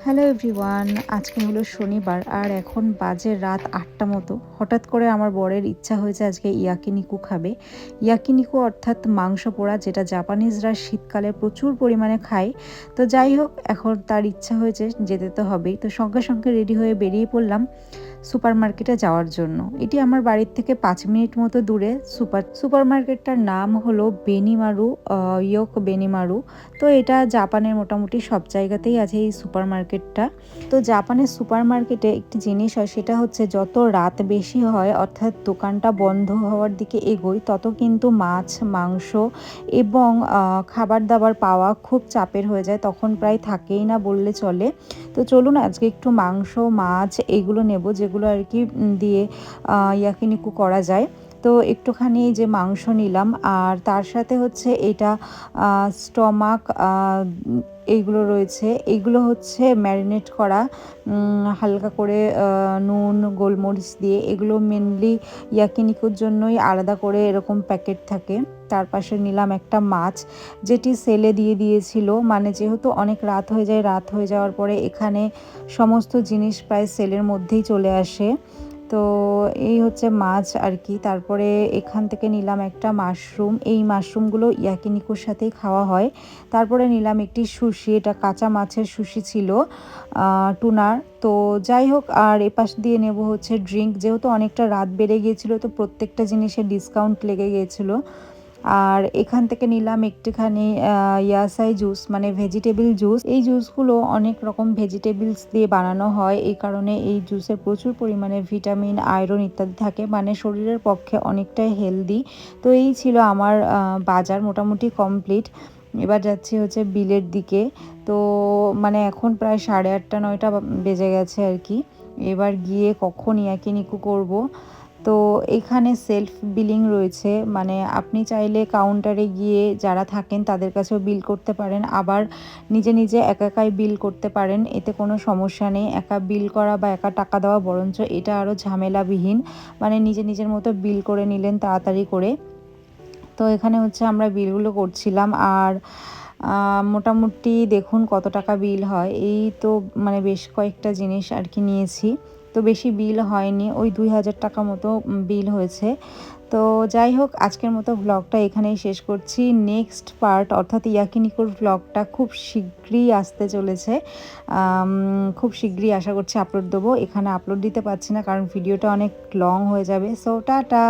Hello everyone, আজকে হলো শনিবার আর এখন বাজে রাত ৮টা মতো। হঠাৎ করে আমার বরের ইচ্ছা হয়েছে আজকে ইয়াকিনিকু খাবে। ইয়াকিনিকু অর্থাৎ মাংস পোড়া, যেটা জাপানিজরা শীতকালে প্রচুর পরিমাণে খায়। তো যাই হোক, এখন তার ইচ্ছা হয়েছে, যেতে তো হবেই। তো সঙ্গে সঙ্গে রেডি হয়ে বেরিয়ে পড়লাম সুপার মার্কেটে যাওয়ার জন্য। এটি আমার বাড়ির থেকে ৫ মিনিট মতো দূরে। সুপার মার্কেটটার নাম হলো বেনিমারু, ইয়োক বেনিমারু। তো এটা জাপানের মোটামুটি সব জায়গাতেই আছে এই সুপার মার্কেটটা। তো জাপানের সুপার মার্কেটে একটি জিনিস হয়, সেটা হচ্ছে যত রাত বেশি হয়, অর্থাৎ দোকানটা বন্ধ হওয়ার দিকে এগোয়, তত কিন্তু মাছ, মাংস এবং খাবার দাবার পাওয়া খুব চাপের হয়ে যায়। তখন প্রায় থাকেই না বললে চলে। তো চলুন আজকে একটু মাংস, মাছ এইগুলো নেব, যেগুলো আর কি দিয়ে ইয়াকিনিকু করা যায়। তো একটুখানি এই যে মাংস নিলাম, আর তার সাথে হচ্ছে এটা স্টমাক, এইগুলো রয়েছে। এইগুলো হচ্ছে ম্যারিনেট করা, হালকা করে নুন গোলমরিচ দিয়ে। এগুলো মেনলি ইয়াকিনিকুর জন্যই আলাদা করে এরকম প্যাকেট থাকে। তার পাশে নিলাম একটা মাছ, যেটি সেলে দিয়ে দিয়েছিল। মানে যেহেতু অনেক রাত হয়ে যায়, রাত হয়ে যাওয়ার পরে এখানে সমস্ত জিনিস প্রায় সেলের মধ্যেই চলে আসে। তো এই হচ্ছে মাছ আর কি। তারপরে এখান থেকে নিলাম একটা মাশরুম। এই মাশরুমগুলো ইয়াকিনিকুর সাথেই খাওয়া হয়। তারপরে নিলাম একটি সুশি, এটা কাঁচা মাছের সুশি ছিল, টুনার। তো যাই হোক, আর এপাশ দিয়ে নেব হচ্ছে ড্রিঙ্ক। যেহেতু অনেকটা রাত বেড়ে গিয়েছিলো, তো প্রত্যেকটা জিনিসের ডিসকাউন্ট লেগে গিয়েছিলো। আর এখান থেকে নিলাম একটুখানি ইয়াসাই জুস, মানে ভেজিটেবল জুস। এই জুসগুলো অনেক রকম ভেজিটেবলস দিয়ে বানানো হয়, এই কারণে এই জুসে প্রচুর পরিমাণে ভিটামিন, আয়রন ইত্যাদি থাকে, মানে শরীরের পক্ষে অনেকটাই হেলদি। তো এই ছিল আমার বাজার মোটামুটি কমপ্লিট। এবার যাচ্ছি হচ্ছে বিলের দিকে। তো মানে এখন প্রায় 8:30-9টা বেজে গেছে আর কি। এবার গিয়ে কখন ইয়াকিনিকু করব। তো এখানে সেলফ বিলিং রয়েছে, মানে আপনি চাইলে কাউন্টারে গিয়ে যারা থাকেন তাদের কাছেও বিল করতে পারেন, আবার নিজে নিজে একা একাই বিল করতে পারেন। এতে কোনো সমস্যা নেই। একা বিল করা বা একা টাকা দেওয়া, বরঞ্চ এটা আরও ঝামেলাবিহীন। মানে নিজের মতো বিল করে নিলেন তাড়াতাড়ি করে। তো এখানে হচ্ছে আমরা বিলগুলো করছিলাম। আর মোটামুটি দেখুন কত টাকা বিল হয়। এই তো মানে বেশ কয়েকটা জিনিস আর কি নিয়েছি। তো বেশি বিল হয়নি, ওই 2,000 টাকা মতো বিল হয়েছে। তো যাই হোক, আজকের মতো ব্লগটা এখানেই শেষ করছি। নেক্সট পার্ট অর্থাৎ ইয়াকিনিকুর ব্লগটা খুব শীঘ্রই আসতে চলেছে। খুব শীঘ্রই আশা করছি আপলোড দেবো। এখানে আপলোড দিতে পারছি না কারণ ভিডিওটা অনেক লং হয়ে যাবে। So tata.